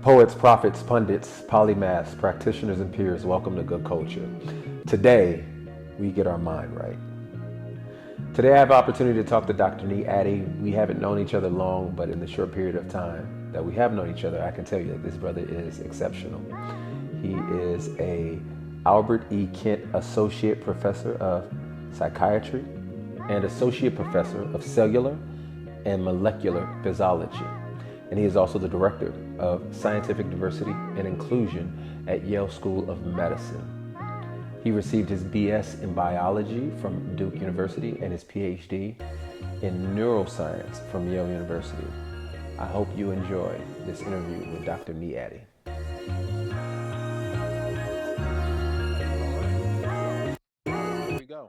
Poets, prophets, pundits, polymaths, practitioners, and peers, welcome to Good Culture. Today, we get our mind right. Today, I have the opportunity to talk to Dr. Nii Addy. We haven't known each other long, but in the short period of time that we have known each other, I can tell you that this brother is exceptional. He is a Albert E. Kent Associate Professor of Psychiatry and Associate Professor of Cellular and Molecular Physiology. And he is also the Director of Scientific Diversity and Inclusion at Yale School of Medicine. He received his BS in Biology from Duke University and his PhD in Neuroscience from Yale University. I hope you enjoy this interview with Dr. Nii Addy. Here we go.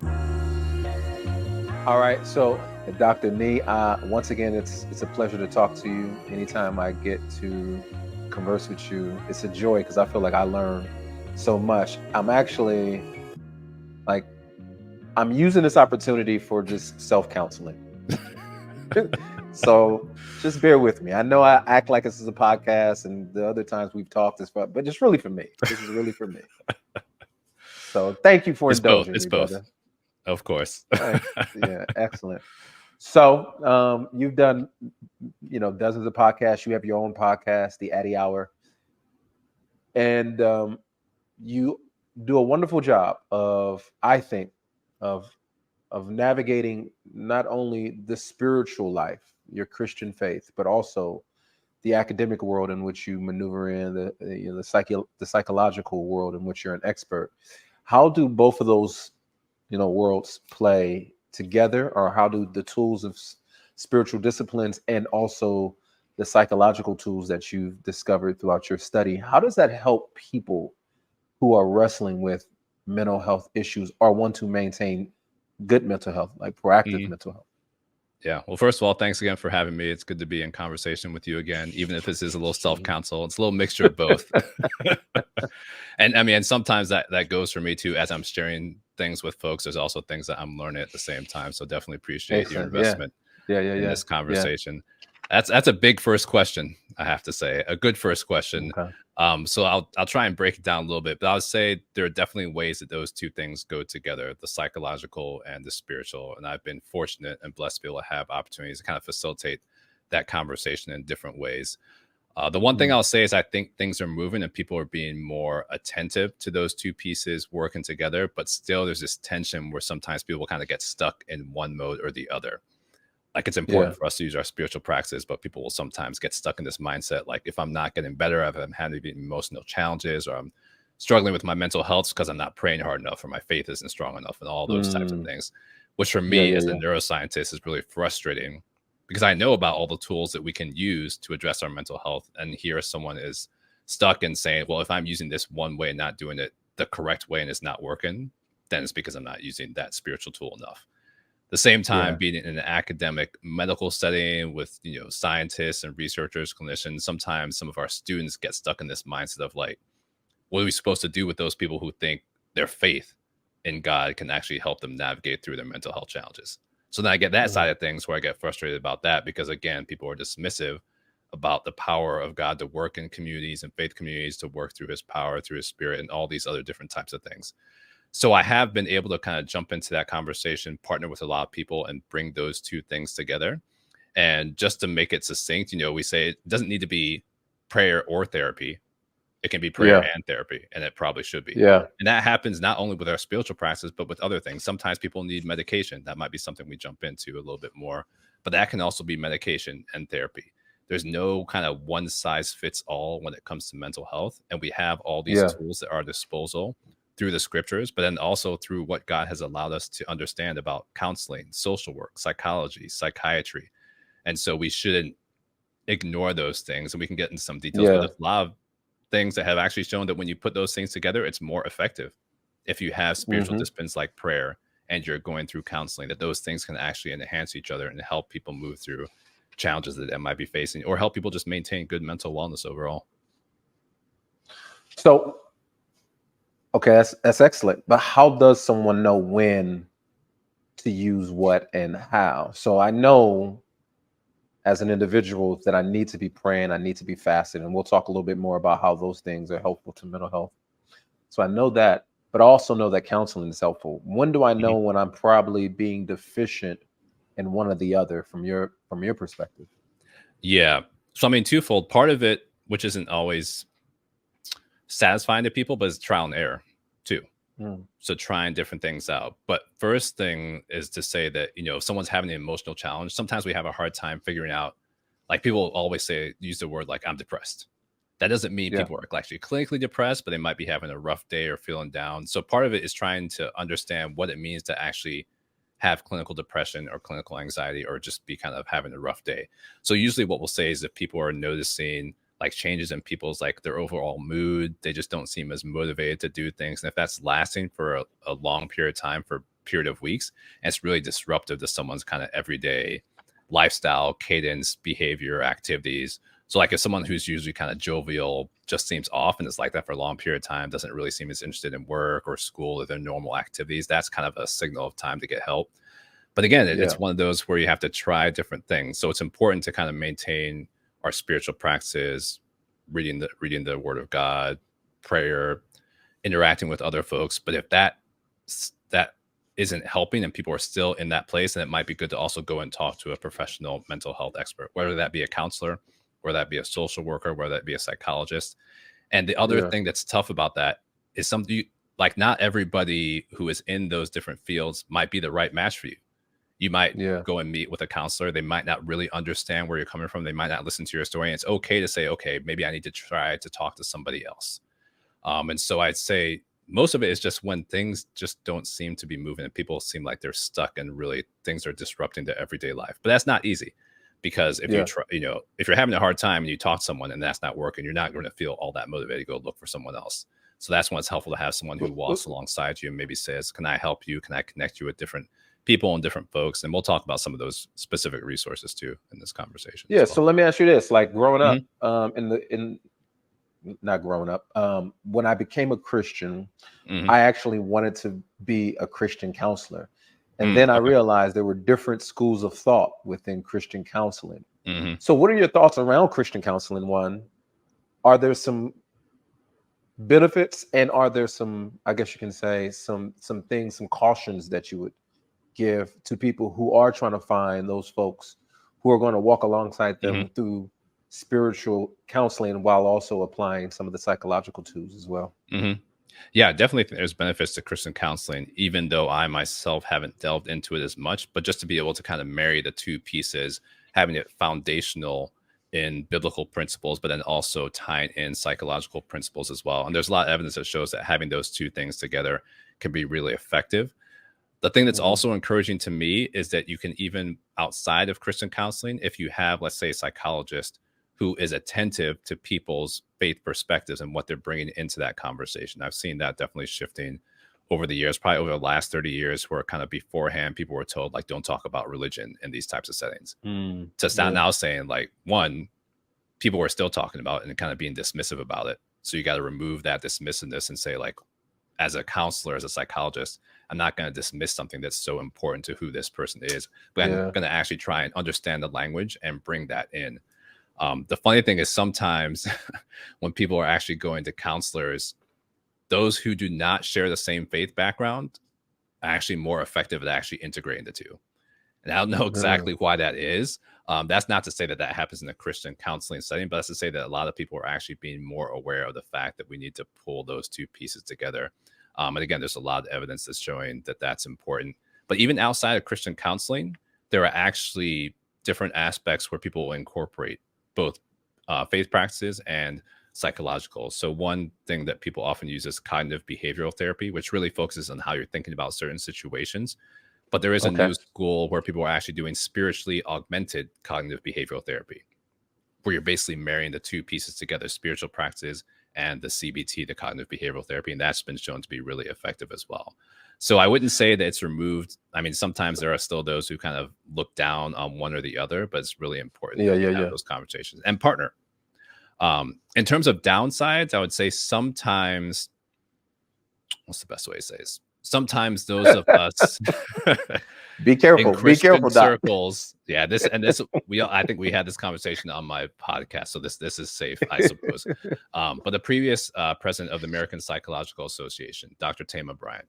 All right, so Dr. Nii, once again, it's a pleasure to talk to you. Anytime I get to converse with you, it's a joy because I feel like I learn so much. I'm actually I'm using this opportunity for just self-counseling. So just bear with me. I know I act like this is a podcast and the other times we've talked this, but it's really for me. This is really for me. So thank you for indulging me, brother. Of course. Yeah, excellent. So you've done, dozens of podcasts. You have your own podcast, the Addy Hour, and you do a wonderful job of, I think, of navigating not only the spiritual life, your Christian faith, but also the academic world in which you maneuver in, the psychological world in which you're an expert. How do both of those worlds play together, or how do the tools of spiritual disciplines and also the psychological tools that you've discovered throughout your study, how does that help people who are wrestling with mental health issues or want to maintain good mental health, like proactive mental health? Yeah. Well, first of all, thanks again for having me. It's good to be in conversation with you again, even if this is a little self-counsel. It's a little mixture of both. And I mean, and sometimes that goes for me too, as I'm sharing things with folks. There's also things that I'm learning at the same time. So definitely appreciate your investment in this conversation. Yeah. That's a big first question, I have to say. A good first question. Okay. So I'll try and break it down a little bit, but I would say there are definitely ways that those two things go together, the psychological and the spiritual. And I've been fortunate and blessed to be able to have opportunities to kind of facilitate that conversation in different ways. The one thing I'll say is I think things are moving and people are being more attentive to those two pieces working together, but still there's this tension where sometimes people kind of get stuck in one mode or the other. Like, it's important for us to use our spiritual practice, but people will sometimes get stuck in this mindset. Like, if I'm not getting better, if I'm having emotional challenges, or I'm struggling with my mental health because I'm not praying hard enough, or my faith isn't strong enough, and all those types of things, which for me as a neuroscientist is really frustrating, because I know about all the tools that we can use to address our mental health. And here someone is stuck in saying, well, if I'm using this one way and not doing it the correct way and it's not working, then it's because I'm not using that spiritual tool enough. The same time, being in an academic medical setting with scientists and researchers, clinicians, sometimes some of our students get stuck in this mindset of like, what are we supposed to do with those people who think their faith in God can actually help them navigate through their mental health challenges? So then I get that side of things where I get frustrated about that, because again, people are dismissive about the power of God to work in communities and faith communities, to work through his power, through his spirit, and all these other different types of things. So I have been able to kind of jump into that conversation, partner with a lot of people, and bring those two things together. And just to make it succinct, we say it doesn't need to be prayer or therapy. It can be prayer and therapy, and it probably should be. Yeah. And that happens not only with our spiritual practice, but with other things. Sometimes people need medication. That might be something we jump into a little bit more, but that can also be medication and therapy. There's no kind of one size fits all when it comes to mental health. And we have all these tools at our disposal through the scriptures, but then also through what God has allowed us to understand about counseling, social work, psychology, psychiatry. And so we shouldn't ignore those things, and we can get into some details, but there's a lot of things that have actually shown that when you put those things together, it's more effective. If you have spiritual disciplines like prayer and you're going through counseling, that those things can actually enhance each other and help people move through challenges that they might be facing, or help people just maintain good mental wellness overall. So, okay, that's excellent. But how does someone know when to use what and how? So I know as an individual that I need to be praying, I need to be fasting. And we'll talk a little bit more about how those things are helpful to mental health. So I know that, but I also know that counseling is helpful. When do I know when I'm probably being deficient in one or the other from your perspective? Yeah. So I mean, twofold. Part of it, which isn't always satisfying to people, but it's trial and error too. So trying different things out. But first thing is to say that, you know, if someone's having an emotional challenge, sometimes we have a hard time figuring out, like people always say, use the word like, I'm depressed. That doesn't mean people are actually clinically depressed, but they might be having a rough day or feeling down. So part of it is trying to understand what it means to actually have clinical depression or clinical anxiety, or just be kind of having a rough day. So usually what we'll say is if people are noticing like changes in people's like their overall mood, they just don't seem as motivated to do things. And if that's lasting for a long period of time, for a period of weeks, and it's really disruptive to someone's kind of everyday lifestyle, cadence, behavior, activities. So like if someone who's usually kind of jovial just seems off and is like that for a long period of time, doesn't really seem as interested in work or school or their normal activities, that's kind of a signal of time to get help. But again, it's one of those where you have to try different things. So it's important to kind of maintain our spiritual practices, reading the Word of God, prayer, interacting with other folks. But if that isn't helping and people are still in that place, then it might be good to also go and talk to a professional mental health expert, whether that be a counselor, whether that be a social worker, whether that be a psychologist. And the other thing that's tough about that is something like not everybody who is in those different fields might be the right match for you. You might go and meet with a counselor. They might not really understand where you're coming from. They might not listen to your story. And it's okay to say, okay, maybe I need to try to talk to somebody else. And so I'd say most of it is just when things just don't seem to be moving and people seem like they're stuck and really things are disrupting their everyday life. But that's not easy, because if you try, you know, if you're having a hard time and you talk to someone and that's not working, you're not going to feel all that motivated to go look for someone else. So that's when it's helpful to have someone who walks alongside you and maybe says, can I help you? Can I connect you with different people and different folks? And we'll talk about some of those specific resources too in this conversation. Yeah. So let me ask you this: like growing up, not growing up, when I became a Christian, I actually wanted to be a Christian counselor, and then I realized there were different schools of thought within Christian counseling. So, what are your thoughts around Christian counseling? One, are there some benefits, and are there some, I guess you can say, some things, some cautions that you would give to people who are trying to find those folks who are going to walk alongside them through spiritual counseling while also applying some of the psychological tools as well? Yeah, definitely think there's benefits to Christian counseling, even though I myself haven't delved into it as much. But just to be able to kind of marry the two pieces, having it foundational in biblical principles, but then also tying in psychological principles as well. And there's a lot of evidence that shows that having those two things together can be really effective. The thing that's also encouraging to me is that you can, even outside of Christian counseling, if you have, let's say, a psychologist who is attentive to people's faith perspectives and what they're bringing into that conversation. I've seen that definitely shifting over the years, probably over the last 30 years, where kind of beforehand people were told, like, don't talk about religion in these types of settings. To start now saying, like, one, people were still talking about it and kind of being dismissive about it. So you got to remove that dismissiveness and say, like, as a counselor, as a psychologist, I'm not going to dismiss something that's so important to who this person is, but I'm going to actually try and understand the language and bring that in. The funny thing is sometimes when people are actually going to counselors, those who do not share the same faith background are actually more effective at actually integrating the two. And I don't know exactly why that is. That's not to say that that happens in a Christian counseling setting, but that's to say that a lot of people are actually being more aware of the fact that we need to pull those two pieces together. And again, there's a lot of evidence that's showing that that's important. But even outside of Christian counseling, there are actually different aspects where people will incorporate both faith practices and psychological. So one thing that people often use is cognitive behavioral therapy, which really focuses on how you're thinking about certain situations. But there is a new school where people are actually doing spiritually augmented cognitive behavioral therapy, where you're basically marrying the two pieces together, spiritual practices and the CBT, the cognitive behavioral therapy. And that's been shown to be really effective as well. So I wouldn't say that it's removed. I mean, sometimes there are still those who kind of look down on one or the other, but it's really important to have those conversations and partner. In terms of downsides, I would say sometimes, what's the best way to say this? Sometimes those of us, Be in careful. Be Christian careful, Doc. circles. Yeah, this I think we had this conversation on my podcast, so this is safe, I suppose. But the previous president of the American Psychological Association, Dr. Tama Bryant,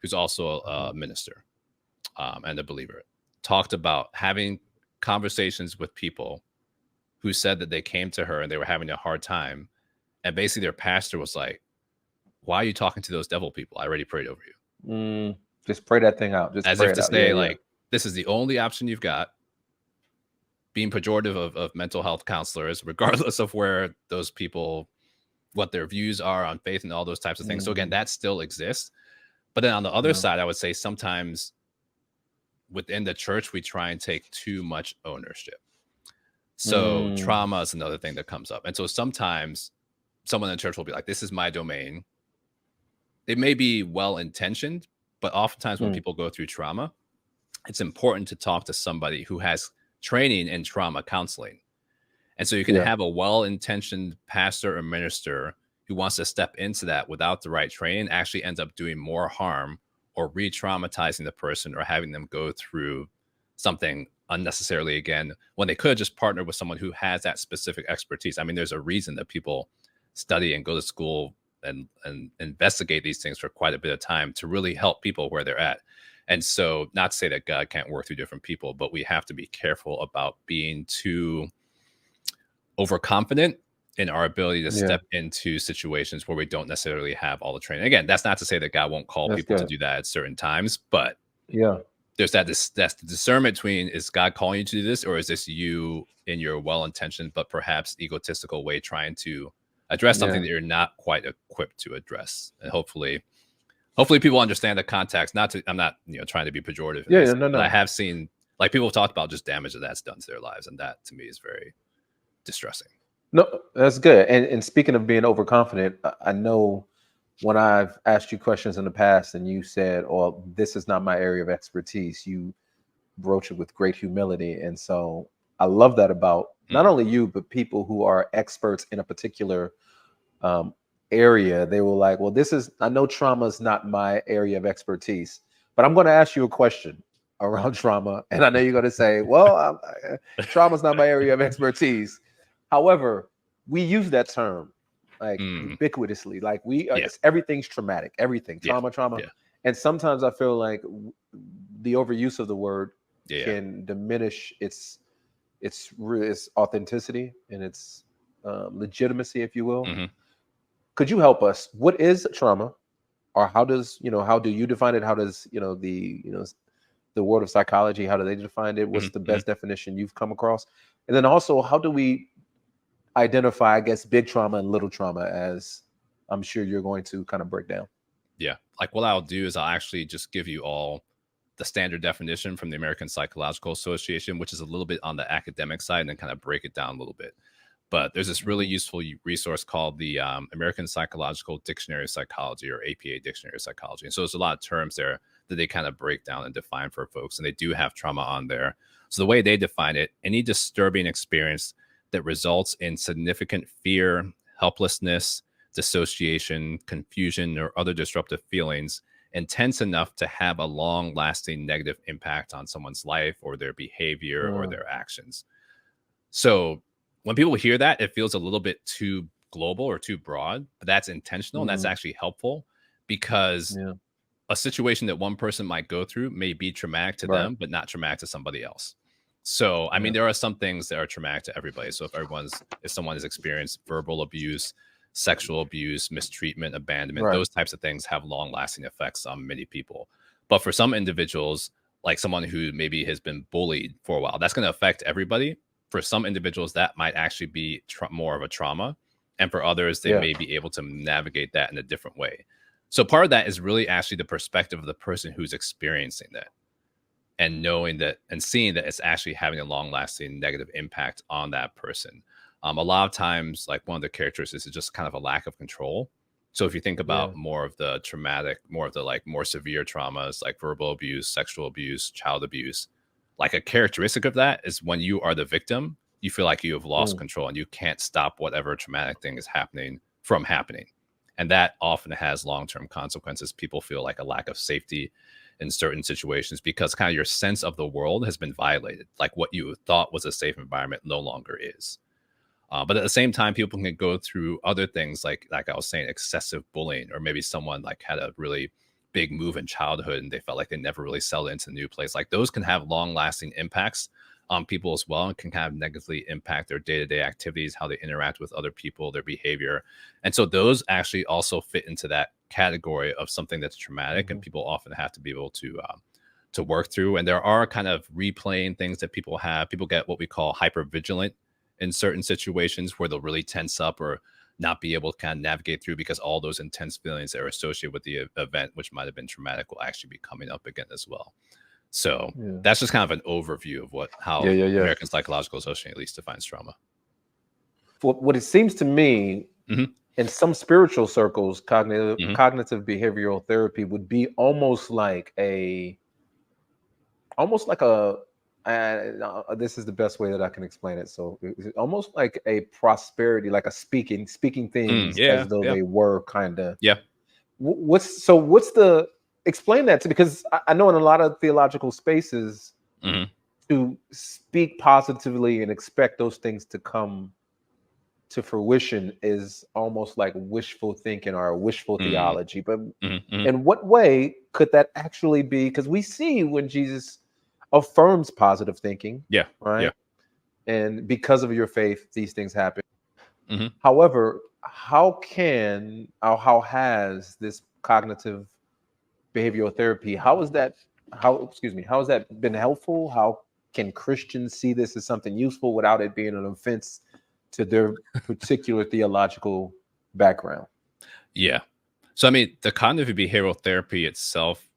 who's also a minister and a believer, talked about having conversations with people who said that they came to her and they were having a hard time, and basically their pastor was like, "Why are you talking to those devil people? I already prayed over you." Just pray that thing out. Just as pray if it to out. say, like, this is the only option you've got. Being pejorative of mental health counselors, regardless of where those people, what their views are on faith and all those types of things. So again, that still exists. But then on the other side, I would say sometimes within the church, we try and take too much ownership. So trauma is another thing that comes up. And so sometimes someone in the church will be like, this is my domain. It may be well-intentioned, but oftentimes when people go through trauma, it's important to talk to somebody who has training in trauma counseling. And so you can have a well-intentioned pastor or minister who wants to step into that without the right training, actually ends up doing more harm or re-traumatizing the person or having them go through something unnecessarily again, when they could just partner with someone who has that specific expertise. I mean, there's a reason that people study and go to school and investigate these things for quite a bit of time to really help people where they're at. And so, not to say that God can't work through different people, but we have to be careful about being too overconfident in our ability to step into situations where we don't necessarily have all the training. Again, that's not to say that God won't call people to do that at certain times, but there's that's the discernment between, is God calling you to do this, or is this you in your well-intentioned but perhaps egotistical way trying to address something that you're not quite equipped to address? And hopefully people understand the context. I'm not trying to be pejorative. But I have seen, like, people have talked about just damage that's done to their lives, and that to me is very distressing. No, that's good. And speaking of being overconfident, I know when I've asked you questions in the past and you said, "Oh, this is not my area of expertise," you broach it with great humility. And so I love that about not only you, but people who are experts in a particular area. They were like, "Well, I know trauma is not my area of expertise, but I'm going to ask you a question around trauma." And I know you're going to say, "Well, trauma is not my area of expertise." However, we use that term like ubiquitously, like everything's traumatic, everything trauma. And sometimes I feel like the overuse of the word can diminish its authenticity and its legitimacy, if you will. Could you help us? What is trauma, or how do you define it? How does the world of psychology, how do they define it? What's the best definition you've come across? And then also, how do we identify, I guess, big trauma and little trauma, as I'm sure you're going to kind of break down? Yeah. Like, what I'll do is I'll actually just give you all the standard definition from the American Psychological Association, which is a little bit on the academic side, and then kind of break it down a little bit. But there's this really useful resource called the American Psychological Dictionary of Psychology, or APA Dictionary of Psychology. And so there's a lot of terms there that they kind of break down and define for folks. And they do have trauma on there. So the way they define it, any disturbing experience that results in significant fear, helplessness, dissociation, confusion, or other disruptive feelings, intense enough to have a long-lasting negative impact on someone's life or their behavior or their actions. So when people hear that, it feels a little bit too global or too broad, but that's intentional. And that's actually helpful, because a situation that one person might go through may be traumatic to them, but not traumatic to somebody else. So, I mean, there are some things that are traumatic to everybody. So if someone has experienced verbal abuse, sexual abuse, mistreatment, abandonment, those types of things have long-lasting effects on many people. But for some individuals, like someone who maybe has been bullied for a while, that's going to affect everybody. For some individuals, that might actually be more of a trauma. And for others, they may be able to navigate that in a different way. So part of that is really actually the perspective of the person who's experiencing that, and knowing that and seeing that it's actually having a long-lasting negative impact on that person. A lot of times, like, one of the characteristics is just kind of a lack of control. So if you think about more of the traumatic, more of the like more severe traumas, like verbal abuse, sexual abuse, child abuse, like a characteristic of that is when you are the victim, you feel like you have lost control and you can't stop whatever traumatic thing is happening from happening. And that often has long-term consequences. People feel like a lack of safety in certain situations because kind of your sense of the world has been violated. Like what you thought was a safe environment no longer is. But at the same time, people can go through other things like I was saying, excessive bullying, or maybe someone like had a really big move in childhood and they felt like they never really settled into a new place. Like those can have long lasting impacts on people as well, and can kind of negatively impact their day-to-day activities, how they interact with other people, their behavior. And so those actually also fit into that category of something that's traumatic, and people often have to be able to work through. And there are kind of replaying things that people have. People get what we call hypervigilant in certain situations where they'll really tense up or not be able to kind of navigate through because all those intense feelings that are associated with the event, which might have been traumatic, will actually be coming up again as well. So that's just kind of an overview of how American Psychological Association at least defines trauma. What it seems to me, in some spiritual circles, cognitive behavioral therapy would be almost like a this is the best way that I can explain it. So it's almost like a prosperity, like a speaking things as though they were kind of. Yeah. What's the, explain that to me, because I know in a lot of theological spaces to speak positively and expect those things to come to fruition is almost like wishful thinking or wishful theology. But in what way could that actually be? Because we see when Jesus affirms positive thinking, right? And because of your faith, these things happen. However, how has this cognitive behavioral therapy, how has that been helpful? How can Christians see this as something useful without it being an offense to their particular theological background? Yeah. So, I mean, the cognitive behavioral therapy itself,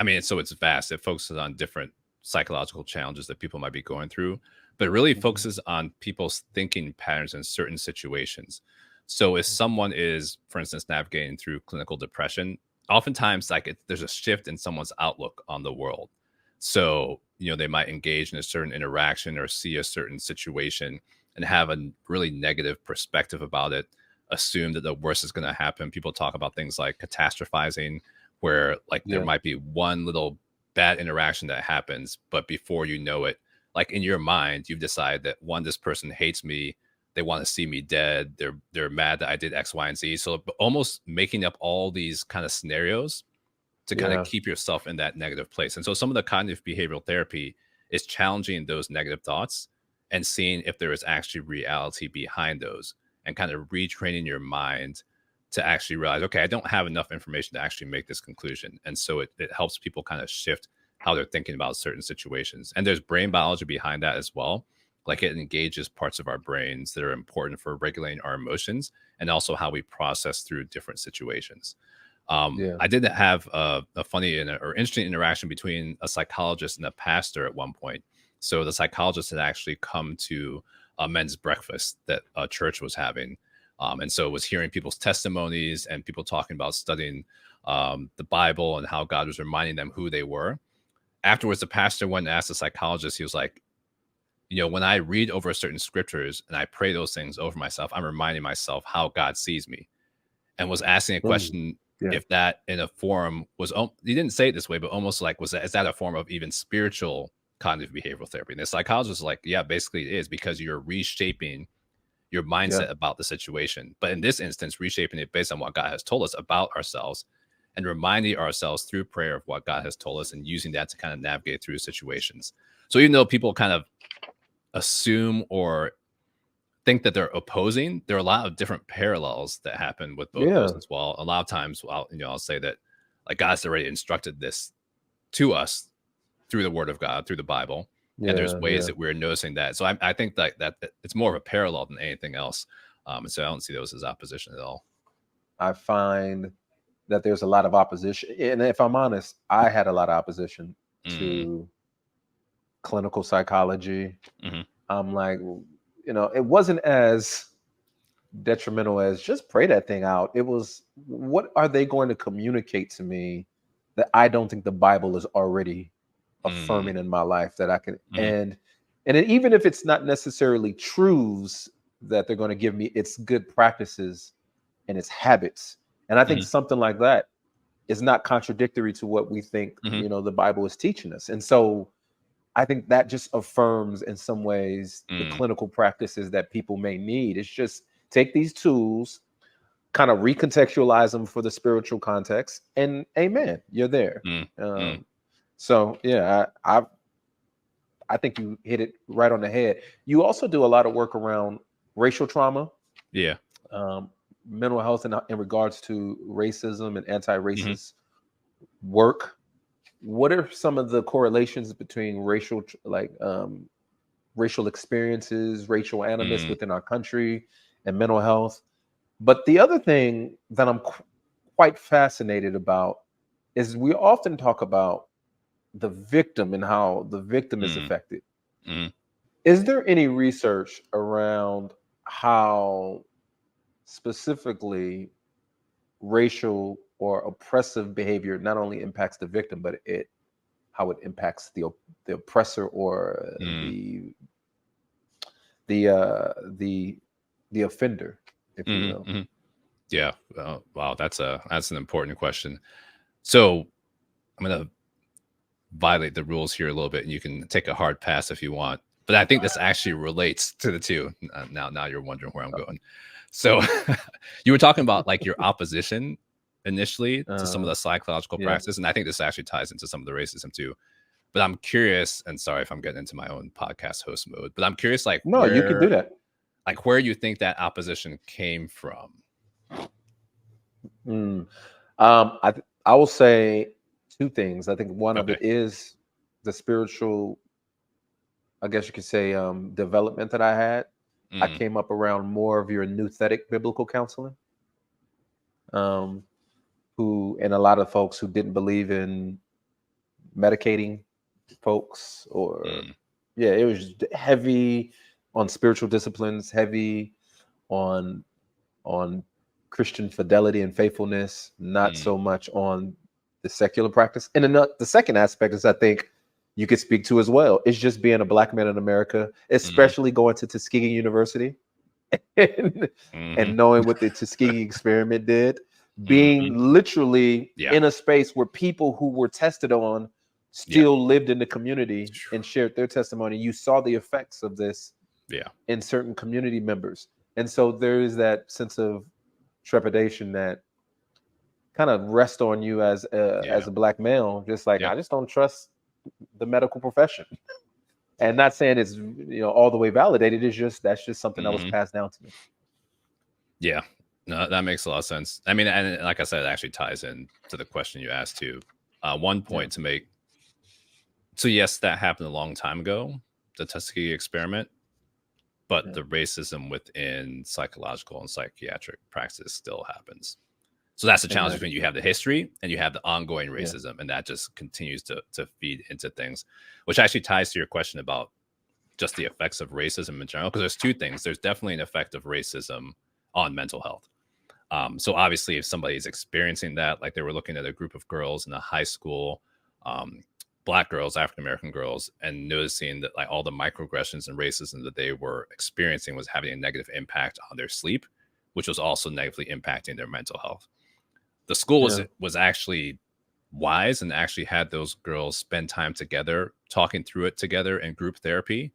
it's vast. It focuses on different psychological challenges that people might be going through, but it really focuses on people's thinking patterns in certain situations. So if someone is, for instance, navigating through clinical depression, oftentimes there's a shift in someone's outlook on the world. So, they might engage in a certain interaction or see a certain situation and have a really negative perspective about it, assume that the worst is going to happen. People talk about things like catastrophizing, where there might be one little bad interaction that happens, but before you know it, like in your mind, you've decided that this person hates me, they want to see me dead, they're mad that I did X, Y, and Z. So almost making up all these kind of scenarios to kind of keep yourself in that negative place. And so some of the cognitive behavioral therapy is challenging those negative thoughts and seeing if there is actually reality behind those, and kind of retraining your mind to actually realize, okay, I don't have enough information to actually make this conclusion. And so it helps people kind of shift how they're thinking about certain situations. And there's brain biology behind that as well. Like it engages parts of our brains that are important for regulating our emotions and also how we process through different situations. I did have a funny or interesting interaction between a psychologist and a pastor at one point. So the psychologist had actually come to a men's breakfast that a church was having. And so was hearing people's testimonies and people talking about studying the Bible and how God was reminding them who they were. Afterwards, the pastor went and asked the psychologist, he was like, when I read over certain scriptures and I pray those things over myself, I'm reminding myself how God sees me, and was asking a question if that in a form was, he didn't say it this way, but almost like, is that a form of even spiritual cognitive behavioral therapy? And the psychologist was like, yeah, basically it is, because you're reshaping your mindset about the situation. But in this instance, reshaping it based on what God has told us about ourselves and reminding ourselves through prayer of what God has told us and using that to kind of navigate through situations. So even though people kind of assume or think that they're opposing, there are a lot of different parallels that happen with both those as well. A lot of times, I'll say that like God's already instructed this to us through the Word of God, through the Bible. And there's ways that we're noticing that. So I think that it's more of a parallel than anything else. And so I don't see those as opposition at all. I find that there's a lot of opposition. And if I'm honest, I had a lot of opposition to clinical psychology. I'm like, it wasn't as detrimental as just pray that thing out. It was, what are they going to communicate to me that I don't think the Bible is already affirming in my life that I can, and even if it's not necessarily truths that they're going to give me, it's good practices and it's habits. And I think something like that is not contradictory to what we think, Mhm. the Bible is teaching us. And so I think that just affirms in some ways the Mm. clinical practices that people may need. It's just take these tools, kind of recontextualize them for the spiritual context, and amen, you're there. Mm. Mm. So yeah, I think you hit it right on the head. You also do a lot of work around racial trauma, Yeah. um, mental health in regards to racism and Mhm. anti-racist work. What are some of the correlations between racial experiences, racial animus Mm. within our country, and mental health? But the other thing that I'm quite fascinated about is we often talk about the victim and how the victim is Mm. affected. Mhm. Is there any research around how specifically racial or oppressive behavior not only impacts the victim, but how it impacts the oppressor or Mm. the uh, the the offender, if you Mhm. will? Mhm. Yeah. Wow. That's an important question. So I'm gonna violate the rules here a little bit, and you can take a hard pass if you want. But I think this actually relates to the two. Now you're wondering where I'm going. So you were talking about like your opposition initially to some of Uh, the psychological yeah. practices, and I think this actually ties into some of the racism too. But I'm curious, and sorry if I'm getting into my own podcast host mode, but I'm curious, No, you can do that. where you think that opposition came from. Mm. I will say two things. I think one of Okay. it is the spiritual, I guess you could say, development that I had. I Mm. came up around more of your nouthetic biblical counseling, um, who and a lot of folks who didn't believe in medicating folks, or Mm. yeah, it was heavy on spiritual disciplines, heavy on on Christian fidelity and faithfulness, not Mm. so much on the secular practice. And then the second aspect is, I think you could speak to as well, is just being a black man in America, Mm. especially going to Tuskegee University and, Mhm. and knowing what the Tuskegee experiment did, Mhm. being literally Yeah. in a space where people who were tested on Yeah. still lived in the community and shared their testimony. You saw the effects of this Yeah. in certain community members. And so there is that sense of trepidation that kind of rests on you Yeah. as a black male, just like, Yeah. I just don't trust the medical profession. And not saying it's all the way validated. It's just that's just something that was Mhm. passed down to me. Yeah. No, that makes a lot of sense. I mean, and like I said, it actually ties in to the question you asked too. One Yeah. point to make. So yes, that happened a long time ago, the Tuskegee experiment, but Yeah. the racism within psychological and psychiatric practice still happens. So that's the challenge Amen. between you have the history and you have the ongoing Yeah. racism, and that just continues to feed into things, which actually ties to your question about just the effects of racism in general. Because there's two things. There's definitely an effect of racism on mental health. So obviously, if somebody's experiencing that, like they were looking at a group of girls in a high school, um, black girls, African American girls, and noticing that like all the microaggressions and racism that they were experiencing was having a negative impact on their sleep, which was also negatively impacting their mental health. The school Yeah. was actually wise and actually had those girls spend time together, talking through it together in group therapy,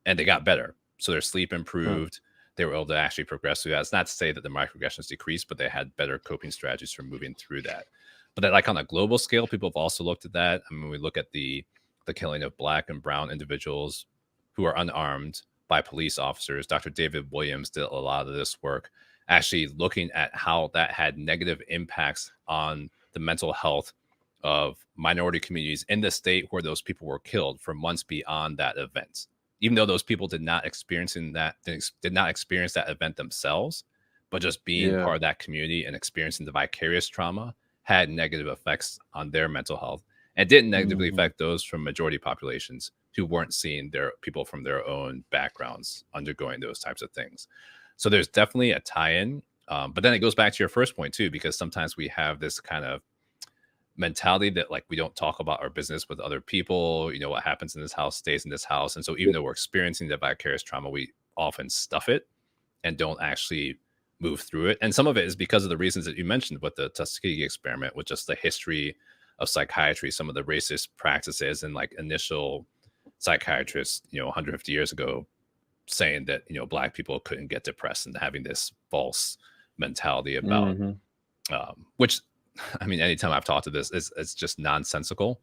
and they got better. So their sleep Mm. improved. They were able to actually progress through that. It's not to say that the microaggressions decreased, but they had better coping strategies for moving through that. But that, like on a global scale, people have also looked at that. I mean, we look at the killing of black and brown individuals who are unarmed by police officers. Dr. David Williams did a lot of this work, actually looking at how that had negative impacts on the mental health of minority communities in the state where those people were killed for months beyond that event, even though those people did not did not experience that event themselves, but just being Yeah. part of that community and experiencing the vicarious trauma had negative effects on their mental health, and didn't negatively Hmm. affect those from majority populations who weren't seeing their people from their own backgrounds undergoing those types of things. So there's definitely a tie-in, but then it goes back to your first point too, because sometimes we have this kind of mentality that like we don't talk about our business with other people. What happens in this house stays in this house. And so even though we're experiencing the vicarious trauma, we often stuff it and don't actually move through it. And some of it is because of the reasons that you mentioned with the Tuskegee experiment, with just the history of psychiatry, some of the racist practices, and like initial psychiatrists, 150 years ago, saying that, Black people couldn't get depressed, and having this false mentality about, which, I mean, anytime I've talked to this, it's just nonsensical.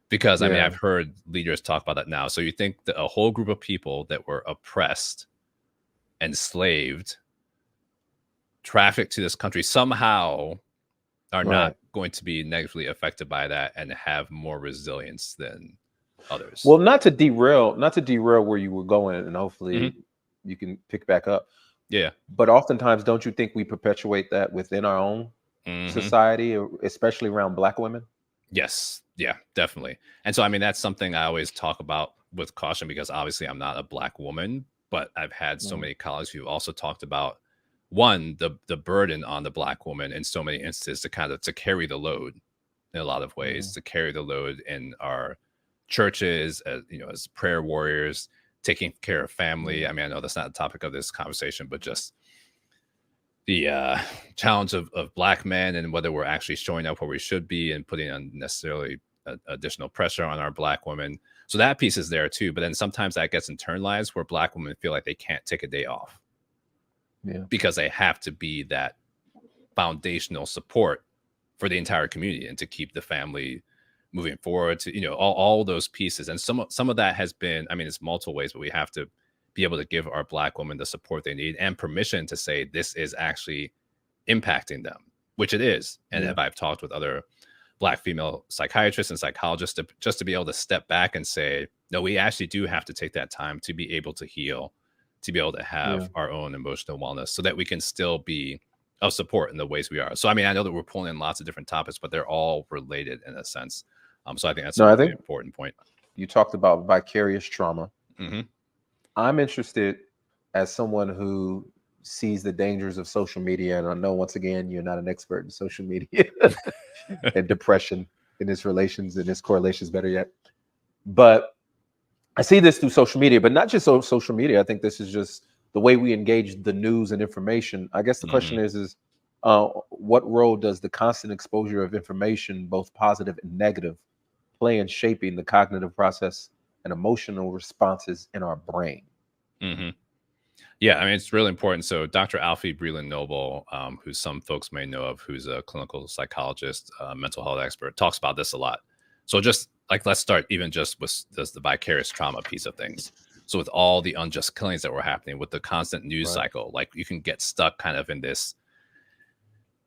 Because, I mean, I've heard leaders talk about that now. So you think that a whole group of people that were oppressed, enslaved, trafficked to this country somehow are not going to be negatively affected by that and have more resilience than others. Well, not to derail where you were going, and hopefully you can pick back up. Yeah. But oftentimes, don't you think we perpetuate that within our own society, especially around Black women? Yes. Yeah, definitely. And so, I mean, that's something I always talk about with caution, because obviously I'm not a Black woman, but I've had so many colleagues who also talked about, one, the burden on the Black woman in so many instances to carry the load in a lot of ways, to carry the load in our churches, as prayer warriors, taking care of family. I mean, I know that's not the topic of this conversation, but just the challenge of Black men, and whether we're actually showing up where we should be and putting unnecessarily additional pressure on our Black women. So that piece is there too. But then sometimes that gets internalized, where Black women feel like they can't take a day off because they have to be that foundational support for the entire community and to keep the family moving forward, to, all those pieces. And some of that has been, I mean, it's multiple ways, but we have to be able to give our Black women the support they need and permission to say this is actually impacting them, which it is. And if I've talked with other Black female psychiatrists and psychologists, just to be able to step back and say, no, we actually do have to take that time to be able to heal, to be able to have our own emotional wellness, so that we can still be of support in the ways we are. So, I mean, I know that we're pulling in lots of different topics, but they're all related in a sense. So I think that's a really important point. You talked about vicarious trauma. I'm interested, as someone who sees the dangers of social media, and I know, once again, you're not an expert in social media and depression and its relations and its correlations, better yet. But I see this through social media, but not just social media. I think this is just the way we engage the news and information. I guess the question is what role does the constant exposure of information, both positive and negative, play in shaping the cognitive process and emotional responses in our brain? Yeah, I mean, it's really important. So Dr. Alfie Breland-Noble, who some folks may know of, who's a clinical psychologist, mental health expert, talks about this a lot. So just like, let's start even just with the vicarious trauma piece of things. So with all the unjust killings that were happening, with the constant news cycle, like, you can get stuck kind of in this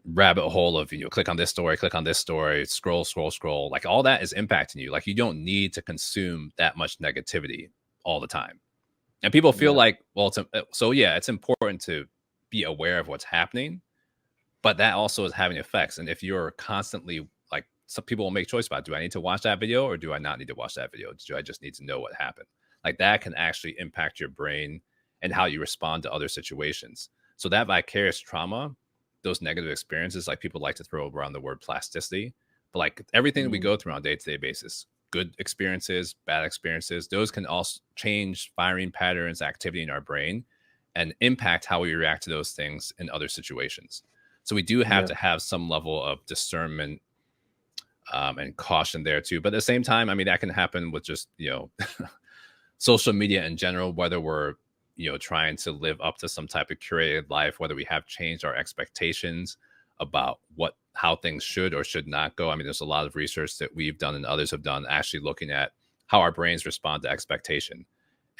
rabbit hole of, click on this story, scroll. Like, all that is impacting you. Like, you don't need to consume that much negativity all the time. And people feel like, well, it's important to be aware of what's happening, but that also is having effects. And if you're constantly, like, some people will make choice about, do I need to watch that video or do I not need to watch that video? Do I just need to know what happened? Like, that can actually impact your brain and how you respond to other situations. So that vicarious trauma, those negative experiences, like, people like to throw around the word plasticity, but like everything that we go through on a day-to-day basis, good experiences, bad experiences, those can also change firing patterns, activity in our brain, and impact how we react to those things in other situations. So we do have to have some level of discernment and caution there too. But at the same time, I mean, that can happen with just, social media in general, whether we're, trying to live up to some type of curated life, whether we have changed our expectations about how things should or should not go. I mean, there's a lot of research that we've done and others have done, actually looking at how our brains respond to expectation.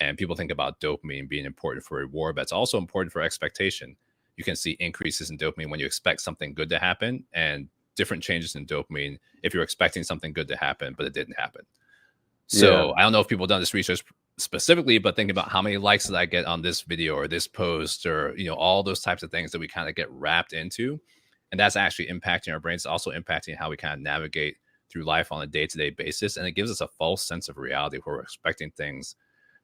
And people think about dopamine being important for reward, but it's also important for expectation. You can see increases in dopamine when you expect something good to happen, and different changes in dopamine if you're expecting something good to happen, but it didn't happen. So I don't know if people have done this research specifically, but think about how many likes did I get on this video or this post, or, all those types of things that we kind of get wrapped into. And that's actually impacting our brains. It's also impacting how we kind of navigate through life on a day-to-day basis. And it gives us a false sense of reality where we're expecting things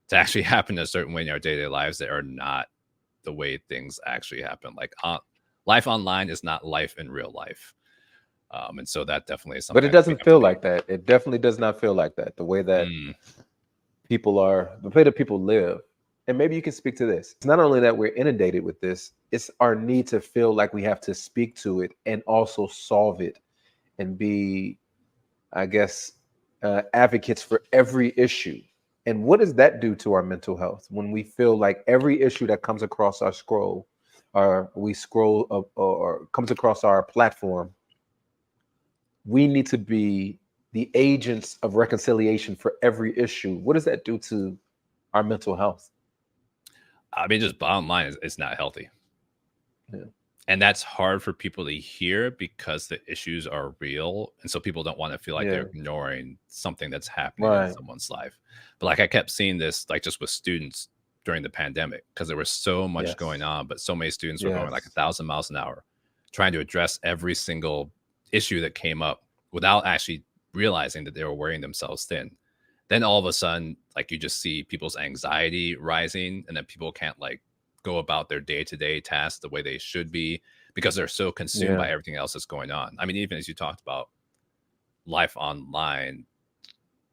to actually happen a certain way in our day-to-day lives that are not the way things actually happen. Like, life online is not life in real life. And so that definitely is something. But it doesn't feel like that. It definitely does not feel like that. The way that the way that people live. And maybe you can speak to this. It's not only that we're inundated with this, it's our need to feel like we have to speak to it and also solve it and be, I guess, advocates for every issue. And what does that do to our mental health when we feel like every issue that comes across our scroll, or we scroll up, or comes across our platform, we need to be the agents of reconciliation for every issue? What does that do to our mental health? I mean, just bottom line is it's not healthy. Yeah. And that's hard for people to hear because the issues are real. And so people don't want to feel like they're ignoring something that's happening in someone's life. But like I kept seeing this, like just with students during the pandemic, because there was so much going on, but so many students were going like 1,000 miles an hour, trying to address every single issue that came up without actually realizing that they were wearing themselves thin. Then all of a sudden, like you just see people's anxiety rising, and then people can't like go about their day-to-day tasks the way they should be because they're so consumed by everything else that's going on. I mean, even as you talked about life online.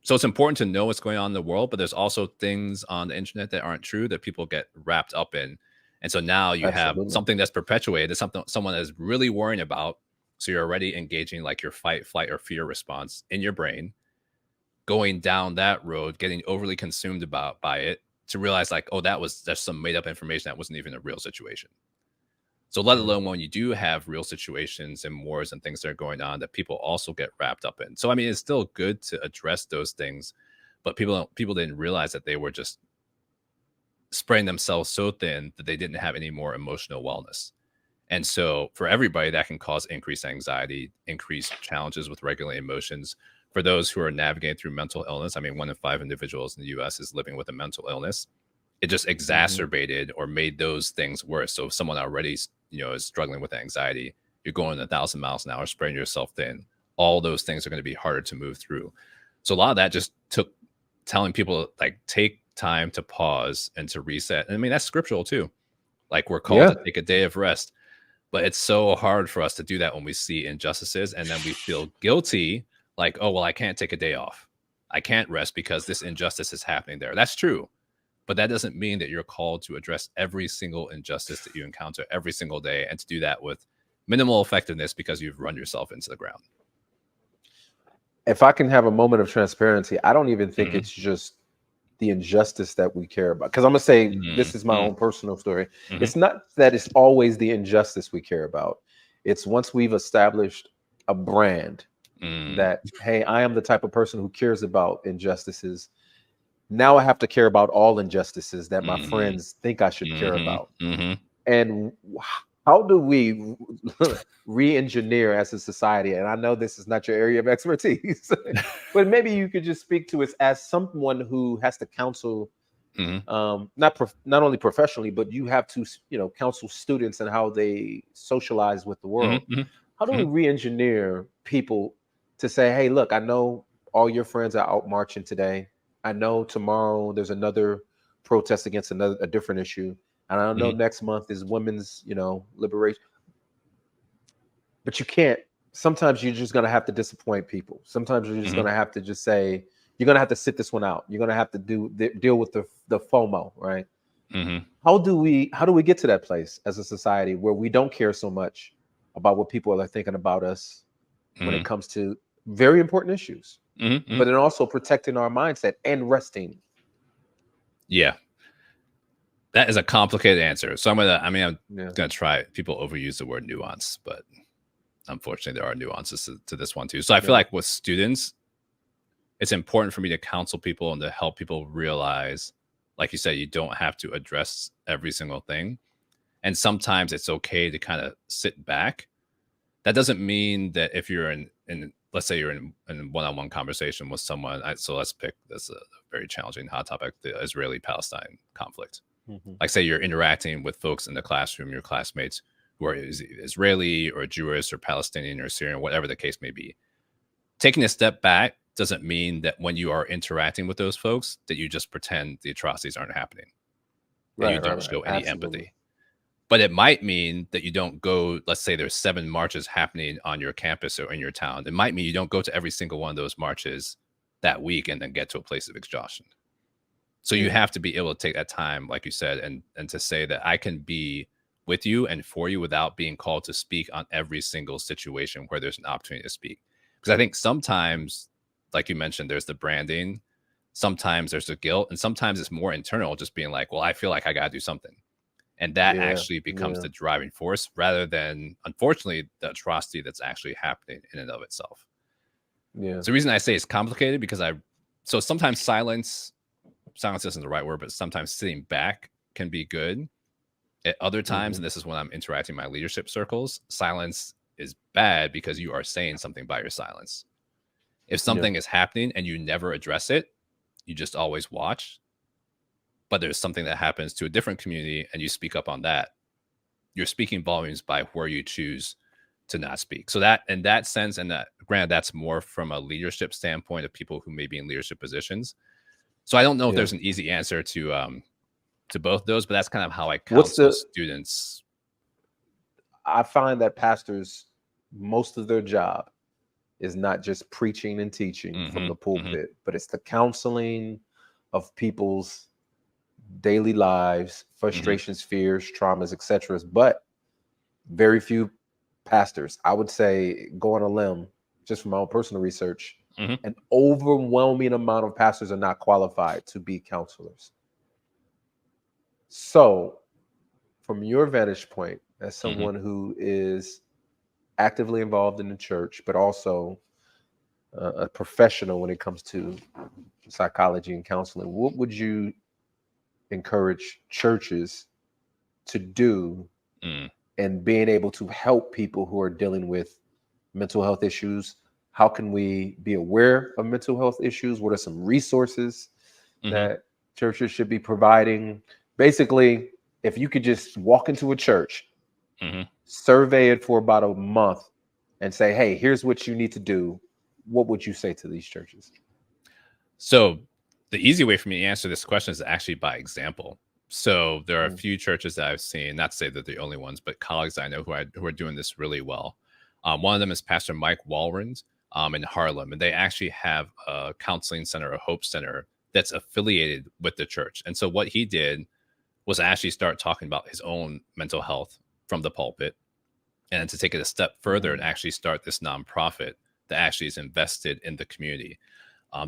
So it's important to know what's going on in the world, but there's also things on the internet that aren't true that people get wrapped up in. And so now you have something that's perpetuated, it's something someone is really worrying about. So you're already engaging like your fight, flight, or fear response in your brain, going down that road, getting overly consumed by it, to realize like, oh, that's some made up information that wasn't even a real situation. So let alone when you do have real situations and wars and things that are going on that people also get wrapped up in. So, I mean, it's still good to address those things, but people didn't realize that they were just spreading themselves so thin that they didn't have any more emotional wellness. And so for everybody, that can cause increased anxiety, increased challenges with regulating emotions. For those who are navigating through mental illness, I mean, 1 in 5 individuals in the US is living with a mental illness. It just exacerbated or made those things worse. So if someone already, is struggling with anxiety, you're going 1,000 miles an hour, spreading yourself thin. All those things are going to be harder to move through. So a lot of that just took telling people like, take time to pause and to reset. And I mean, that's scriptural too. Like we're called to take a day of rest, but it's so hard for us to do that when we see injustices, and then we feel guilty. Like, oh, well, I can't take a day off. I can't rest because this injustice is happening there. That's true. But that doesn't mean that you're called to address every single injustice that you encounter every single day, and to do that with minimal effectiveness because you've run yourself into the ground. If I can have a moment of transparency, I don't even think it's just the injustice that we care about. Because I'm going to say, this is my own personal story. It's not that it's always the injustice we care about. It's once we've established a brand that, hey, I am the type of person who cares about injustices. Now I have to care about all injustices that my friends think I should care about. And how do we re-engineer as a society? And I know this is not your area of expertise, but maybe you could just speak to it as someone who has to counsel, not only professionally, but you have to, counsel students and how they socialize with the world. How do we re-engineer people to say, hey, look, I know all your friends are out marching today. I know tomorrow there's another protest against a different issue. And I know next month is women's, liberation. But you can't. Sometimes you're just going to have to disappoint people. Sometimes you're just going to have to just say, you're going to have to sit this one out. You're going to have to deal with the FOMO, right? How do we get to that place as a society where we don't care so much about what people are thinking about us when it comes to very important issues, but then also protecting our mindset and resting? Yeah. That is a complicated answer. So I'm gonna try. People overuse the word nuance, but unfortunately there are nuances to this one too. So I feel like with students, it's important for me to counsel people and to help people realize, like you said, you don't have to address every single thing. And sometimes it's okay to kind of sit back. That doesn't mean that if you're in let's say you're in one-on-one conversation with someone. So let's pick this a very challenging hot topic, the Israeli-Palestine conflict. Like say you're interacting with folks in the classroom, your classmates who are Israeli or Jewish or Palestinian or Syrian, whatever the case may be. Taking a step back doesn't mean that when you are interacting with those folks that you just pretend the atrocities aren't happening. And you don't show any empathy. But it might mean that you don't go, let's say there's 7 marches happening on your campus or in your town. It might mean you don't go to every single one of those marches that week and then get to a place of exhaustion. So you have to be able to take that time, like you said, and to say that I can be with you and for you without being called to speak on every single situation where there's an opportunity to speak. Because I think sometimes, like you mentioned, there's the branding, sometimes there's the guilt, and sometimes it's more internal, just being like, well, I feel like I got to do something. And that actually becomes the driving force rather than, unfortunately, the atrocity that's actually happening in and of itself. Yeah. So the reason I say it's complicated because so sometimes silence isn't the right word, but sometimes sitting back can be good. At other times, and this is when I'm interacting in my leadership circles, silence is bad because you are saying something by your silence. If something is happening and you never address it, you just always watch, but there's something that happens to a different community and you speak up on that, you're speaking volumes by where you choose to not speak. So that, in that sense, and that, granted, that's more from a leadership standpoint of people who may be in leadership positions. So I don't know if there's an easy answer to both of those, but that's kind of how I counsel students. I find that pastors, most of their job is not just preaching and teaching from the pulpit, but it's the counseling of people's daily lives, frustrations, fears, traumas, etc. But very few pastors, I would say, go on a limb, just from my own personal research, an overwhelming amount of pastors are not qualified to be counselors. So from your vantage point, as someone who is actively involved in the church, but also a professional when it comes to psychology and counseling, what would you encourage churches to do in being able to help people who are dealing with mental health issues? How can we be aware of mental health issues? What are some resources that churches should be providing? Basically, if you could just walk into a church, survey it for about a month and say, hey, here's what you need to do, what would you say to these churches? So the easy way for me to answer this question is actually by example. So there are a few churches that I've seen, not to say that they're the only ones, but colleagues I know who are doing this really well. One of them is Pastor Mike Walrond in Harlem, and they actually have a counseling center, a Hope Center, that's affiliated with the church. And so what he did was actually start talking about his own mental health from the pulpit, and to take it a step further and actually start this nonprofit that actually is invested in the community.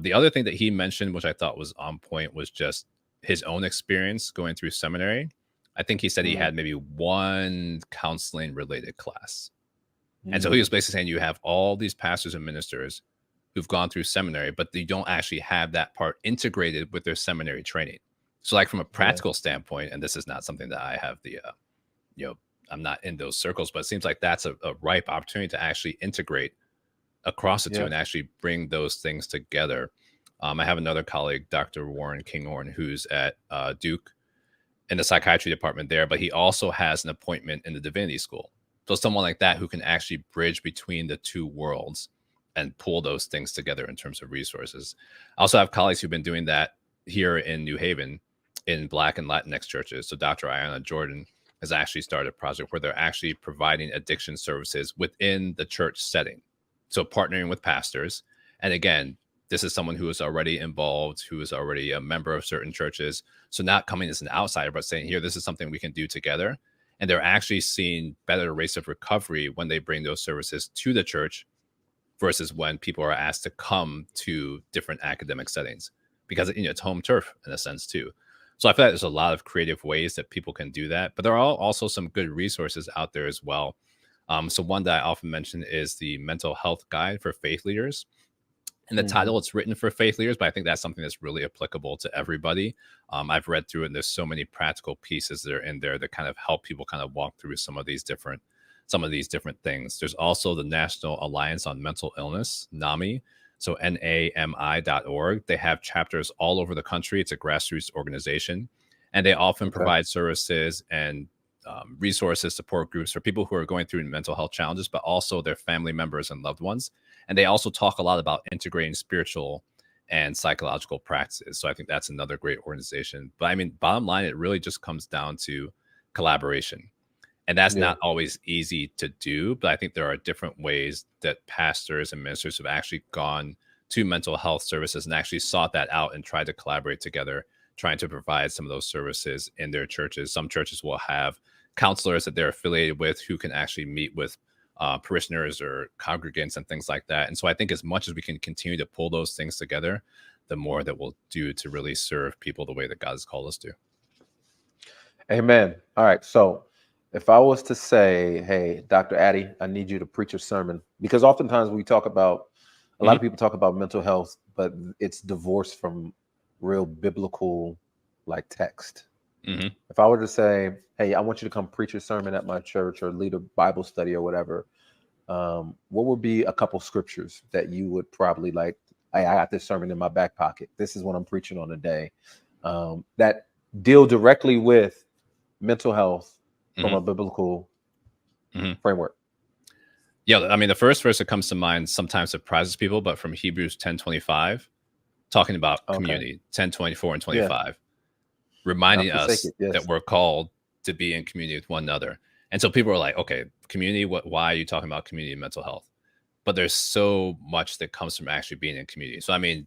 The other thing that he mentioned, which I thought was on point, was just his own experience going through seminary. I think he said he had maybe one counseling related class. And so he was basically saying you have all these pastors and ministers who've gone through seminary, but they don't actually have that part integrated with their seminary training. So like from a practical standpoint, and this is not something that I have the, I'm not in those circles, but it seems like that's a ripe opportunity to actually integrate across the two and actually bring those things together. I have another colleague, Dr. Warren Kinghorn, who's at Duke in the psychiatry department there, but he also has an appointment in the divinity school. So someone like that who can actually bridge between the two worlds and pull those things together in terms of resources. I also have colleagues who've been doing that here in New Haven in Black and Latinx churches. So Dr. Ayanna Jordan has actually started a project where they're actually providing addiction services within the church setting. So partnering with pastors. And again, this is someone who is already involved, who is already a member of certain churches. So not coming as an outsider, but saying, here, this is something we can do together. And they're actually seeing better rates of recovery when they bring those services to the church versus when people are asked to come to different academic settings, because it's home turf in a sense too. So I feel like there's a lot of creative ways that people can do that, but there are also some good resources out there as well. So one that I often mention is the Mental Health Guide for Faith Leaders. In the title, it's written for faith leaders, but I think that's something that's really applicable to everybody. I've read through it, and there's so many practical pieces that are in there that kind of help people kind of walk through some of these different things. There's also the National Alliance on Mental Illness, NAMI. So NAMI.org. They have chapters all over the country. It's a grassroots organization, and they often provide services and resources, support groups for people who are going through mental health challenges, but also their family members and loved ones. And they also talk a lot about integrating spiritual and psychological practices. So I think that's another great organization. But I mean, bottom line, it really just comes down to collaboration. And that's not always easy to do, but I think there are different ways that pastors and ministers have actually gone to mental health services and actually sought that out and tried to collaborate together, trying to provide some of those services in their churches. Some churches will have counselors that they're affiliated with who can actually meet with parishioners or congregants and things like that. And so I think as much as we can continue to pull those things together, the more that we'll do to really serve people the way that God has called us to. Amen. All right. So if I was to say, hey, Dr. Addy, I need you to preach a sermon, because oftentimes we talk about, a lot of people talk about mental health, but it's divorced from real biblical like text. If I were to say, hey, I want you to come preach a sermon at my church or lead a Bible study or whatever, what would be a couple scriptures that you would probably like, hey, I got this sermon in my back pocket. This is what I'm preaching on today, that deal directly with mental health from a biblical framework? Yeah, I mean, the first verse that comes to mind sometimes surprises people, but from Hebrews 10:25, talking about community, 10:24 and 25, reminding us that we're called to be in community with one another. And so people are like, okay, community, why are you talking about community and mental health? But there's so much that comes from actually being in community. So, I mean,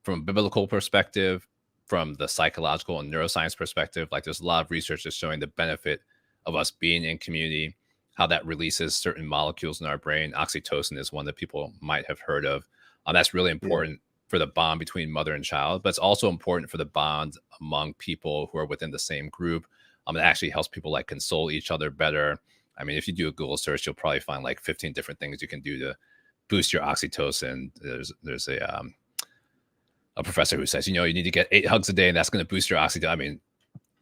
from a biblical perspective, from the psychological and neuroscience perspective, like there's a lot of research that's showing the benefit of us being in community, how that releases certain molecules in our brain. Oxytocin is one that people might have heard of. That's really important for the bond between mother and child, but it's also important for the bond among people who are within the same group. It actually helps people like console each other better. I mean, if you do a Google search, you'll probably find like 15 different things you can do to boost your oxytocin. There's a professor who says, you need to get 8 hugs a day and that's going to boost your oxytocin. I mean,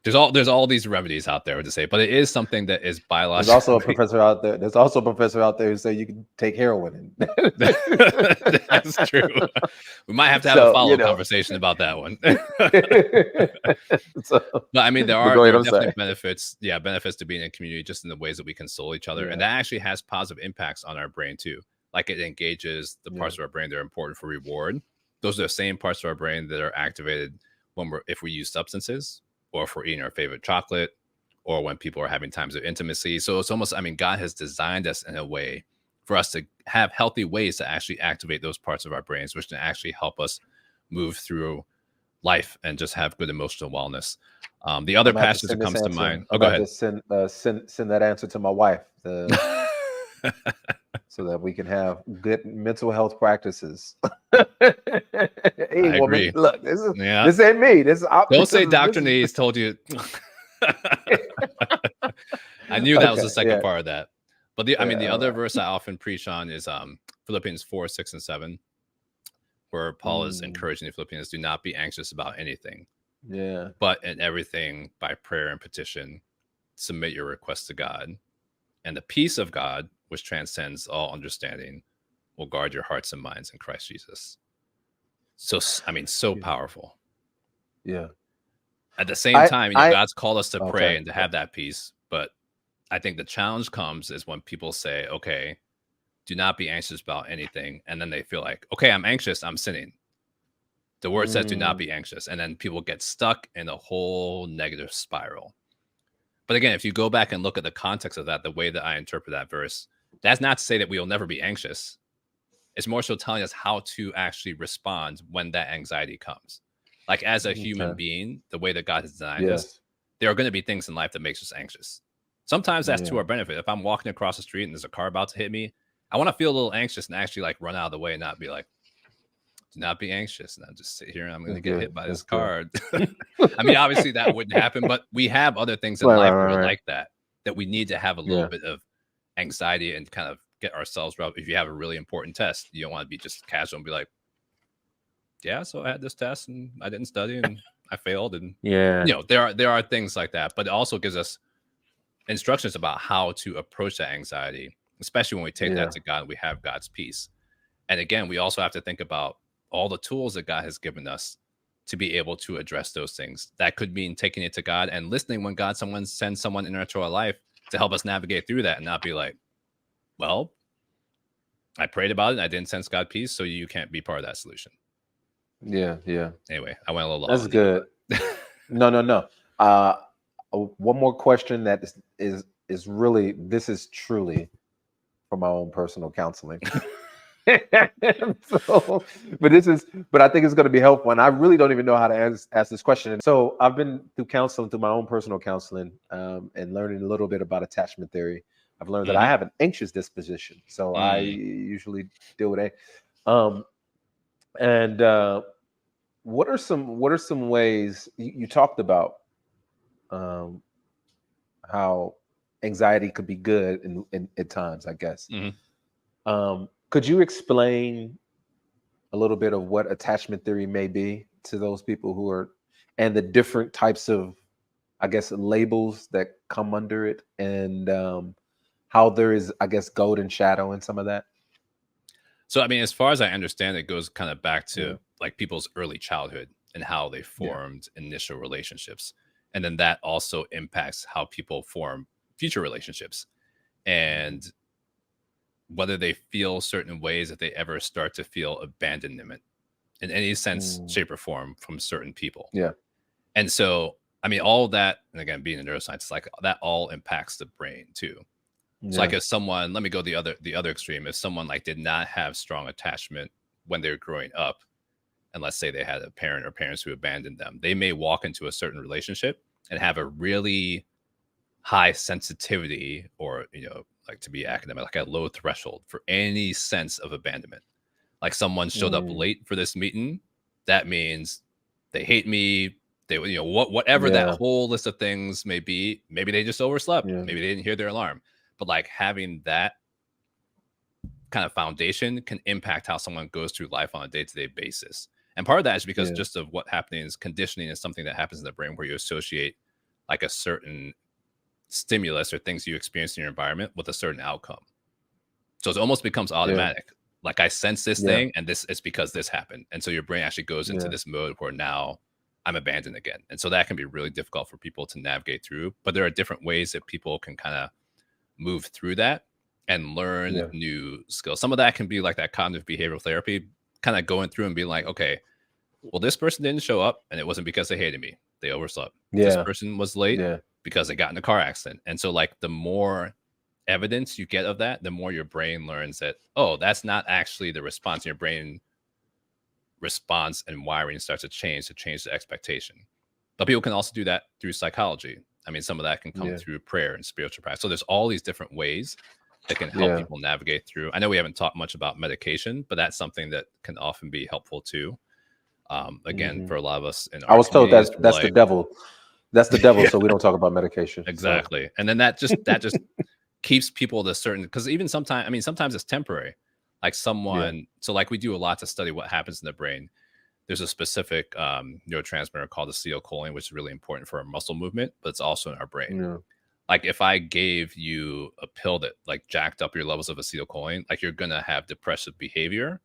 there's all these remedies out there to say, but it is something that is biological. There's also a professor out there. There's also a professor out there who say you can take heroin. That's true. We might have to have a follow-up conversation about that one. But I mean, there are definitely benefits. Yeah, benefits to being in community, just in the ways that we console each other, and that actually has positive impacts on our brain too. Like it engages the parts of our brain that are important for reward. Those are the same parts of our brain that are activated if we use substances, or if we're eating our favorite chocolate, or when people are having times of intimacy. So it's almost, I mean, God has designed us in a way for us to have healthy ways to actually activate those parts of our brains, which can actually help us move through life and just have good emotional wellness. The other passage that comes to mind. Go ahead. Send that answer to my wife so that we can have good mental health practices. Hey, woman, look, this ain't me. Don't say Dr. Nii has told you. I knew that was the second part of that. But the other verse I often preach on is Philippians 4:6 and 7, where Paul is encouraging the Philippians, do not be anxious about anything. But in everything, by prayer and petition, submit your requests to God. And the peace of God, which transcends all understanding, will guard your hearts and minds in Christ Jesus. So, I mean, so powerful. Yeah. At the same time, God's called us to pray and to have that peace. But I think the challenge comes is when people say, okay, do not be anxious about anything. And then they feel like, okay, I'm anxious, I'm sinning. The word says do not be anxious. And then people get stuck in a whole negative spiral. But again, if you go back and look at the context of that, the way that I interpret that verse, that's not to say that we will never be anxious. It's more so telling us how to actually respond when that anxiety comes. Like as a human being, the way that God has designed us, there are going to be things in life that makes us anxious. Sometimes that's to our benefit. If I'm walking across the street and there's a car about to hit me, I want to feel a little anxious and actually like run out of the way and not be like, do not be anxious. And I'll just sit here and I'm going to get hit by this car. I mean, obviously that wouldn't happen, but we have other things in life that are like that we need to have a little bit of anxiety and kind of get ourselves right. If you have a really important test, you don't want to be just casual and be like, yeah, so I had this test and I didn't study and I failed. And there are things like that, but it also gives us instructions about how to approach that anxiety, especially when we take that to God and we have God's peace. And again, we also have to think about all the tools that God has given us to be able to address those things. That could mean taking it to God and listening when someone sends someone into our life to help us navigate through that and not be like, well, I prayed about it and I didn't sense God peace, so you can't be part of that solution. Yeah. Anyway, I went a little long. That's good. No. One more question that is really, this is truly for my own personal counseling. So, but I think it's going to be helpful. And I really don't even know how to ask this question. And so I've been through counseling, through my own personal counseling, and learning a little bit about attachment theory. I've learned that I have an anxious disposition, so I usually deal with it. And what are some ways you talked about how anxiety could be good in at times, I guess. Could you explain a little bit of what attachment theory may be to those people who are, and the different types of, I guess, labels that come under it, and how there is, I guess, golden shadow in some of that? So, I mean, as far as I understand, it goes kind of back to like people's early childhood and how they formed initial relationships. And then that also impacts how people form future relationships, and whether they feel certain ways, if they ever start to feel abandonment in any sense, shape, or form from certain people. And so, I mean, all that, and again, being a neuroscientist, like that all impacts the brain too. So like if someone, let me go the other extreme. If someone like did not have strong attachment when they were growing up, and let's say they had a parent or parents who abandoned them, they may walk into a certain relationship and have a really high sensitivity, or, you know, like to be academic, like a low threshold for any sense of abandonment. Like someone showed up late for this meeting, that means they hate me. They, you know, whatever that whole list of things may be. Maybe they just overslept. Maybe they didn't hear their alarm. But like having that kind of foundation can impact how someone goes through life on a day-to-day basis. And part of that is because just of what happening is conditioning is something that happens in the brain where you associate like a certain stimulus or things you experience in your environment with a certain outcome. So it almost becomes automatic. Like I sense this thing, and this is because this happened. And so your brain actually goes into this mode where now I'm abandoned again. And so that can be really difficult for people to navigate through. But there are different ways that people can kind of move through that and learn new skills. Some of that can be like that cognitive behavioral therapy, kind of going through and being like, okay, well, this person didn't show up and it wasn't because they hated me. They overslept. This person was late because they got in a car accident. And so like the more evidence you get of that, the more your brain learns that, oh, that's not actually the response. Your brain response and wiring starts to change the expectation. But people can also do that through psychology. I mean, some of that can come through prayer and spiritual practice. So there's all these different ways that can help people navigate through. I know we haven't talked much about medication, but that's something that can often be helpful too. Again, for a lot of us in our, I was told that's like, the devil. That's the devil. So we don't talk about medication. Exactly. So. And then that just keeps people at a certain, because even sometimes, I mean, sometimes it's temporary. Like someone, so like we do a lot to study what happens in the brain. There's a specific neurotransmitter called acetylcholine, which is really important for our muscle movement, but it's also in our brain. Like if I gave you a pill that like jacked up your levels of acetylcholine, like you're going to have depressive behavior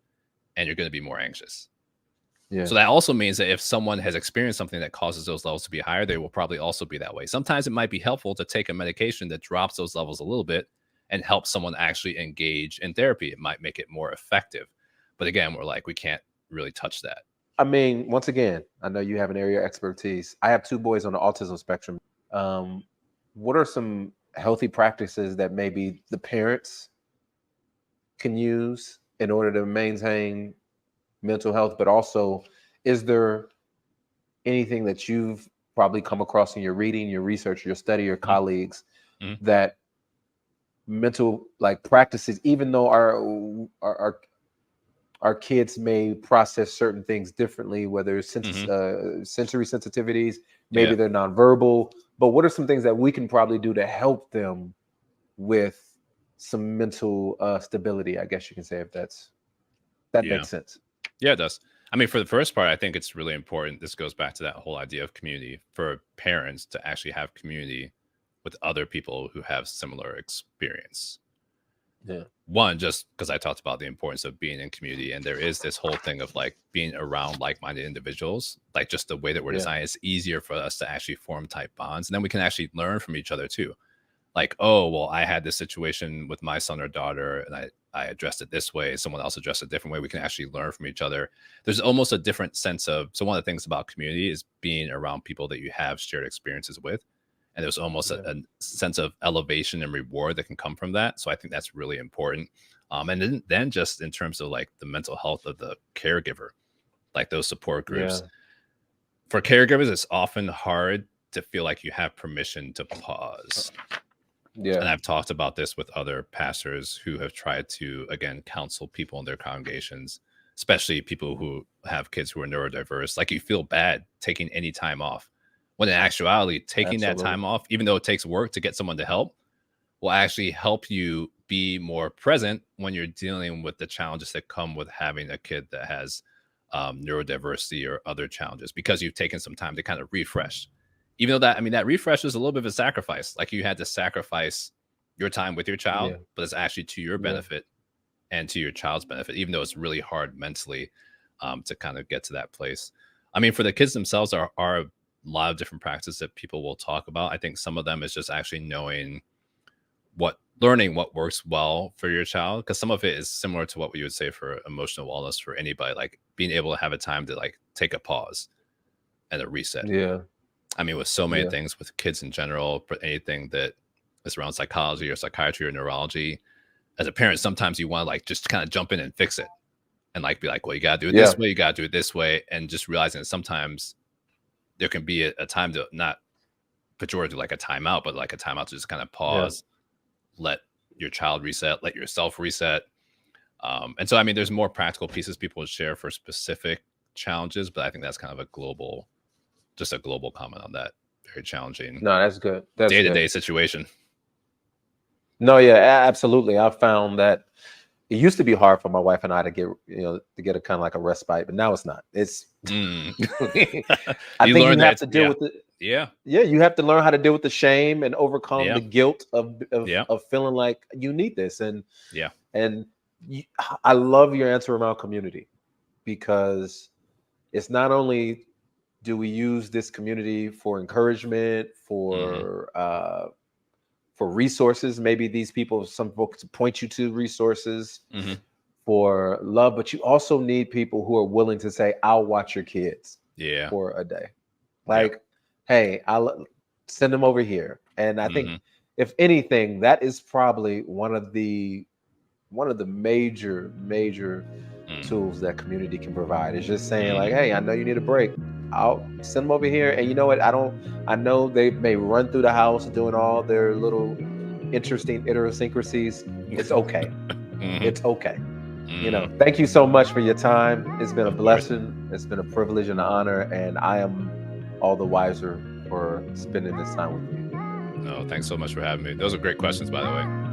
and you're going to be more anxious. So that also means that if someone has experienced something that causes those levels to be higher, they will probably also be that way. Sometimes it might be helpful to take a medication that drops those levels a little bit and help someone actually engage in therapy. It might make it more effective. But again, we're like, we can't really touch that. I mean, once again, I know you have an area of expertise. I have 2 boys on the autism spectrum. What are some healthy practices that maybe the parents can use in order to maintain mental health? But also, is there anything that you've probably come across in your reading, your research, your study, your colleagues that mental like practices, even though our kids may process certain things differently, whether it's sensory sensitivities, maybe they're nonverbal, but what are some things that we can probably do to help them with some mental stability, I guess you can say, if that makes sense. Yeah, it does. I mean, for the first part, I think it's really important. This goes back to that whole idea of community, for parents to actually have community with other people who have similar experience. One, just because I talked about the importance of being in community, and there is this whole thing of like being around like-minded individuals, like just the way that we're designed, it's easier for us to actually form type bonds. And then we can actually learn from each other too. Like, oh, well, I had this situation with my son or daughter and I addressed it this way. Someone else addressed it a different way. We can actually learn from each other. There's almost a different sense of, so one of the things about community is being around people that you have shared experiences with. and there's almost Yeah. a sense of elevation and reward that can come from that. So I think that's really important. And then just in terms of like the mental health of the caregiver, like those support groups. Yeah. For caregivers, it's often hard to feel like you have permission to pause. Yeah. And I've talked about this with other pastors who have tried to, again, counsel people in their congregations, especially people who have kids who are neurodiverse. Like, you feel bad taking any time off, when in actuality, taking that Absolutely. time off, even though it takes work to get someone to help, will actually help you be more present when you're dealing with the challenges that come with having a kid that has neurodiversity or other challenges, because you've taken some time to kind of refresh. Even though that, I mean, that refresh is a little bit of a sacrifice. Like, you had to sacrifice your time with your child, Yeah. but it's actually to your Yeah. benefit and to your child's benefit, even though it's really hard mentally to kind of get to that place. I mean, for the kids themselves, are a lot of different practices that people will talk about. I think some of them is just actually learning what works well for your child, because some of it is similar to what we would say for emotional wellness for anybody, like being able to have a time to like take a pause and a reset. Yeah. I mean, with so many Yeah. things, with kids in general, but anything that is around psychology or psychiatry or neurology, as a parent, sometimes you want to like just kind of jump in and fix it and like be like, well, you got to do it this way, you got to do it this way. And just realizing that sometimes there can be a time to, not pejorative, like a timeout, but like a timeout to just kind of pause, let your child reset, let yourself reset. And so, I mean, there's more practical pieces people would share for specific challenges, but I think that's kind of a global comment on that very challenging No, that's good. That's day-to-day good. situation. No, yeah, absolutely. I found that it used to be hard for my wife and I to get a kind of like a respite, but now it's not. It's I think you have to deal with it. Yeah. You have to learn how to deal with the shame and overcome the guilt of feeling like you need this. And I love your answer around community, because it's not only do we use this community for encouragement, for resources, maybe these people, some folks point you to resources for love, but you also need people who are willing to say, I'll watch your kids for a day. Like, hey, I'll send them over here. And I think, if anything, that is probably one of the major tools that community can provide, is just saying like, hey, I know you need a break. I'll send them over here. And you know what? I know they may run through the house doing all their little interesting idiosyncrasies. It's okay. It's okay. Thank you so much for your time. It's been a blessing. It's been a privilege and an honor. And I am all the wiser for spending this time with you. No, thanks so much for having me. Those are great questions, by the way.